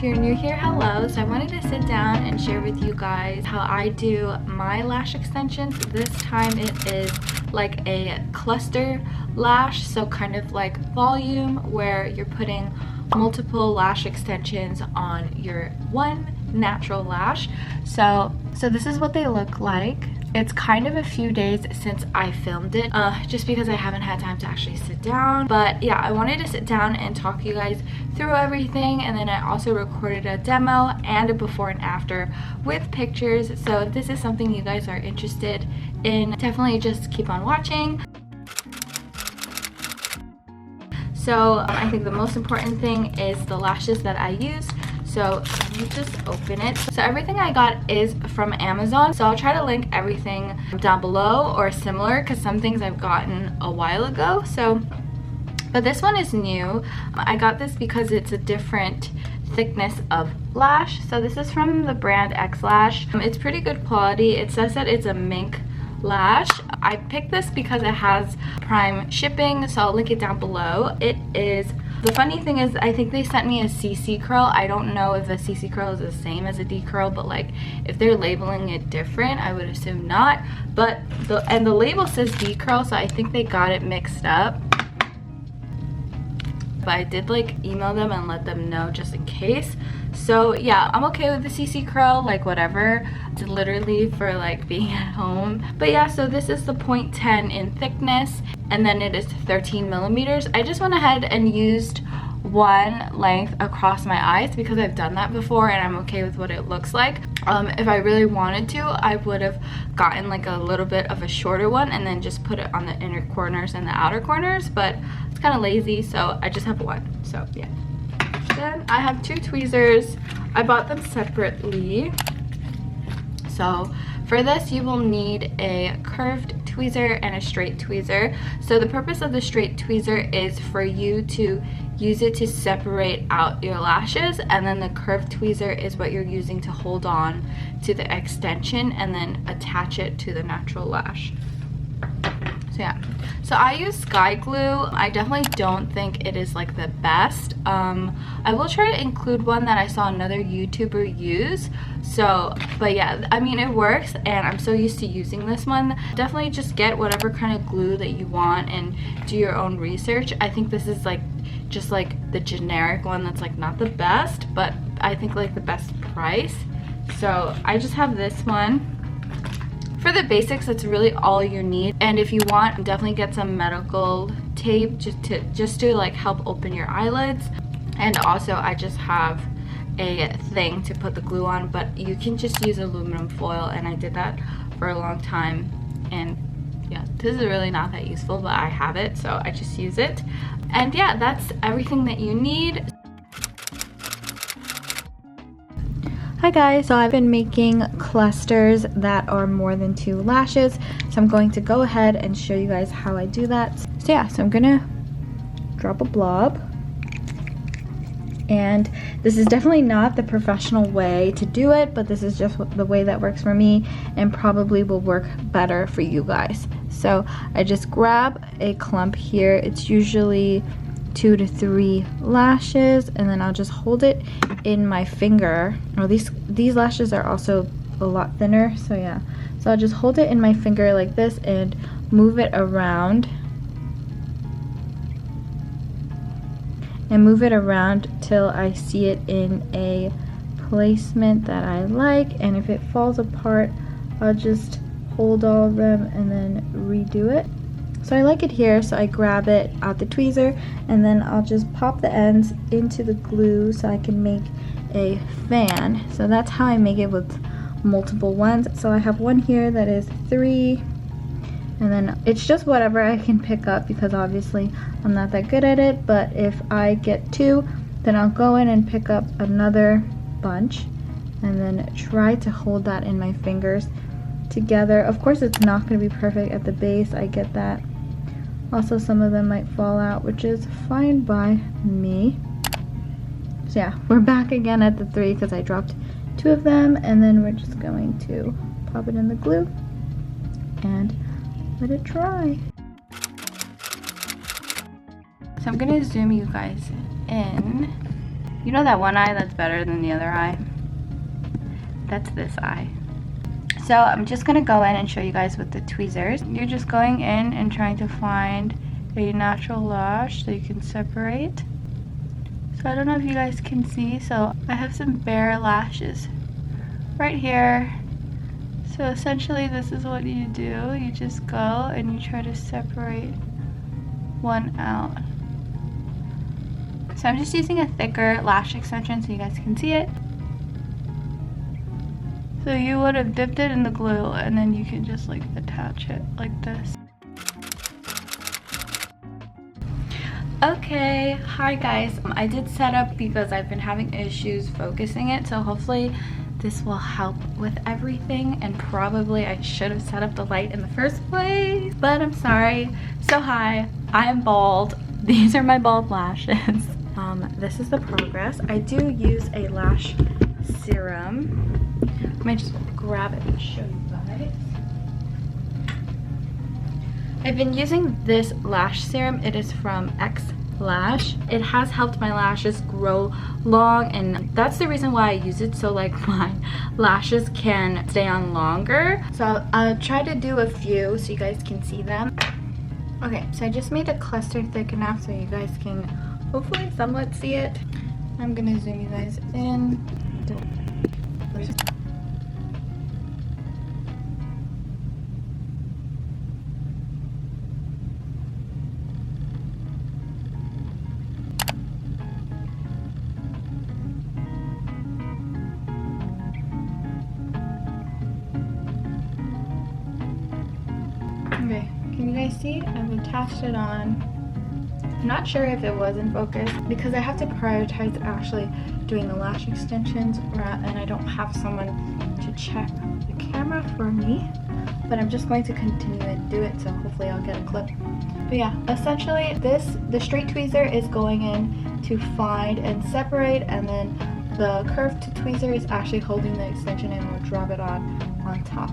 you're new here, hello. So I wanted to sit down and share with you guys how I do my lash extensions. This time it is like a cluster lash, so kind of like volume where you're putting multiple lash extensions on your one natural lash. So this is what they look like. It's kind of a few days since I filmed it, just because I haven't had time to actually sit down. But yeah, I wanted to sit down and talk to you guys through everything, and then I also recorded a demo and a before and after with pictures. So if this is something you guys are interested in, definitely just keep on watching. So I think the most important thing is the lashes that I use. So let me just open it. So everything I got is from Amazon. So I'll try to link everything down below or similar, because some things I've gotten a while ago. But this one is new. I got this because it's a different thickness of lash. So this is from the brand X Lash. It's pretty good quality. It says that it's a mink lash. I picked this because it has Prime shipping, so I'll link it down below. It is, the funny thing is, I think they sent me a CC curl. I don't know if a CC curl is the same as a D curl, but like if they're labeling it different, I would assume not. But the label says D curl, so I think they got it mixed up. But I did like email them and let them know just in case. So yeah, I'm okay with the CC curl, like whatever. It's literally for like being at home. But yeah, so this is the 0.10 in thickness, and then it is 13 millimeters. I just went ahead and used one length across my eyes because I've done that before and I'm okay with what it looks like. If I really wanted to, I would have gotten like a little bit of a shorter one and then just put it on the inner corners and the outer corners, but it's kind of lazy, so I just have one. So yeah. Then I have two tweezers. I bought them separately. So for this you will need a curved tweezer and a straight tweezer. So the purpose of the straight tweezer is for you to use it to separate out your lashes, and then the curved tweezer is what you're using to hold on to the extension and then attach it to the natural lash. So yeah, so I use Sky Glue. I definitely don't think it is like the best. I will try to include one that I saw another YouTuber use. So, but yeah, I mean, it works and I'm so used to using this one. Definitely just get whatever kind of glue that you want and do your own research. I think this is like just like the generic one that's like not the best, but I think like the best price. So I just have this one. For the basics, that's really all you need. And if you want, definitely get some medical tape just to like help open your eyelids. And also I just have a thing to put the glue on, but you can just use aluminum foil, and I did that for a long time. And yeah, this is really not that useful, but I have it, so I just use it. And yeah, that's everything that you need. Hi guys, so I've been making clusters that are more than 2 lashes, so I'm going to go ahead and show you guys how I do that. So yeah, so I'm gonna drop a blob, and this is definitely not the professional way to do it, but this is just the way that works for me and probably will work better for you guys. So I just grab a clump here. It's usually 2 to 3 lashes, and then I'll just hold it in my finger. Oh, these lashes are also a lot thinner, so yeah. So I'll just hold it in my finger like this and move it around. And move it around till I see it in a placement that I like, and if it falls apart, I'll just hold all of them and then redo it. So I like it here, so I grab it out the tweezer, and then I'll just pop the ends into the glue so I can make a fan. So that's how I make it with multiple ones. So I have one here that is 3, and then it's just whatever I can pick up because obviously I'm not that good at it, but if I get 2, then I'll go in and pick up another bunch and then try to hold that in my fingers together. Of course it's not going to be perfect at the base, I get that. Also some of them might fall out, which is fine by me. So yeah, we're back again at the 3 because I dropped 2 of them, and then we're just going to pop it in the glue and let it dry. So I'm gonna zoom you guys in. You know that one eye that's better than the other eye? That's this eye. So I'm just gonna go in and show you guys with the tweezers. You're just going in and trying to find a natural lash that you can separate. So I don't know if you guys can see, so I have some bare lashes right here. So essentially this is what you do. You just go and you try to separate one out. So I'm just using a thicker lash extension so you guys can see it. So you would have dipped it in the glue and then you can just like attach it like this. Okay, hi guys. I did set up because I've been having issues focusing it, so hopefully this will help with everything, and probably I should have set up the light in the first place, but I'm sorry. So hi, I am bald. These are my bald lashes. This is the progress. I do use a lash serum. Let me just grab it and show you guys. I've been using this lash serum. It is from Lash. It has helped my lashes grow long, and that's the reason why I use it, so like my lashes can stay on longer. So I'll try to do a few so you guys can see them. Okay, so I just made a cluster thick enough so you guys can hopefully somewhat see it. I'm gonna zoom you guys in. Okay, can you guys see? I've attached it on. I'm not sure if it was in focus because I have to prioritize actually doing the lash extensions, and I don't have someone to check the camera for me, but I'm just going to continue and do it, so hopefully I'll get a clip. But yeah, essentially the straight tweezer is going in to find and separate, and then the curved tweezer is actually holding the extension and will drop it on top.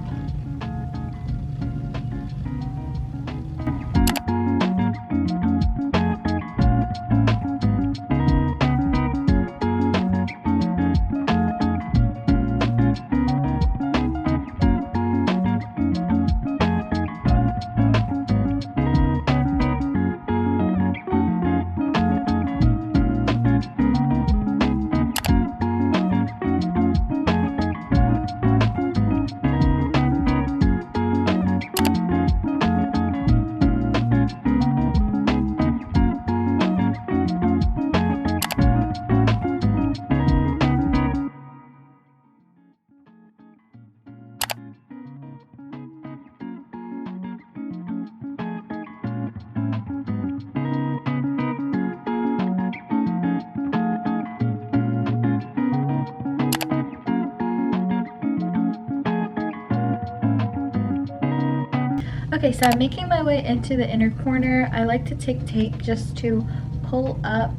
Okay, so I'm making my way into the inner corner. I like to take tape just to pull up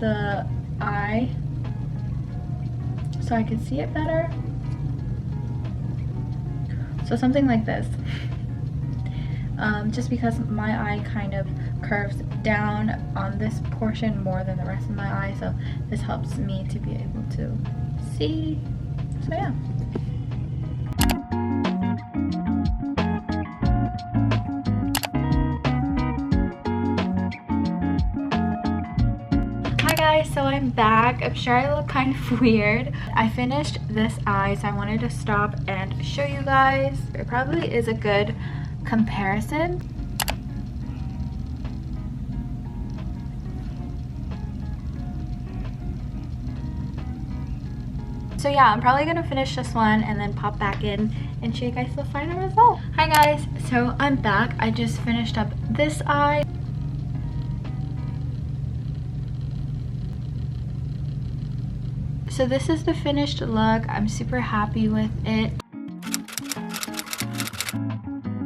the eye so I can see it better. So something like this. Just because my eye kind of curves down on this portion more than the rest of my eye, so this helps me to be able to see. So yeah. So I'm back. I'm sure I look kind of weird. I finished this eye, so I wanted to stop and show you guys. It probably is a good comparison. So yeah, I'm probably gonna finish this one and then pop back in and show you guys the final result. Hi guys, so I'm back. I just finished up this eye. So this is the finished look. I'm super happy with it.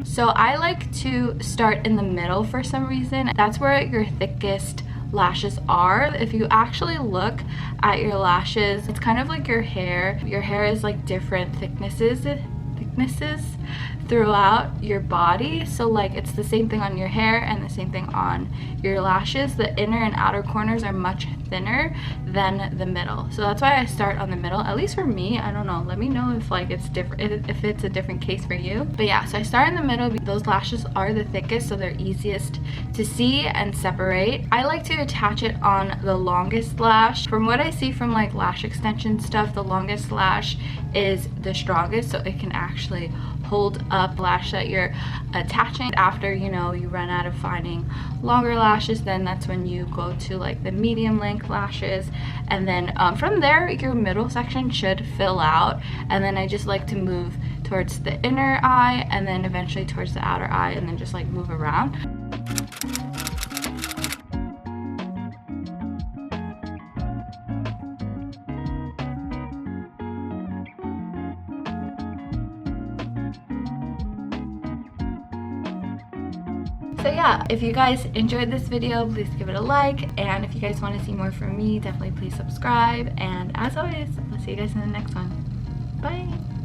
So I like to start in the middle for some reason. That's where your thickest lashes are. If you actually look at your lashes, it's kind of like your hair. Your hair is like different thicknesses throughout your body. So like it's the same thing on your hair and the same thing on your lashes. The inner and outer corners are much thinner than the middle, so that's why I start on the middle, at least for me. I don't know, let me know if like it's different, if it's a different case for you. But yeah, so I start in the middle. Those lashes are the thickest, so they're easiest to see and separate. I like to attach it on the longest lash. From what I see from like lash extension stuff, the longest lash is the strongest, so it can actually hold up lash that you're attaching. After, you know, you run out of finding longer lashes, then that's when you go to like the medium length lashes, and then from there your middle section should fill out, and then I just like to move towards the inner eye and then eventually towards the outer eye, and then just like move around. So yeah, if you guys enjoyed this video, please give it a like, and if you guys want to see more from me, definitely please subscribe, and as always, I'll see you guys in the next one. Bye!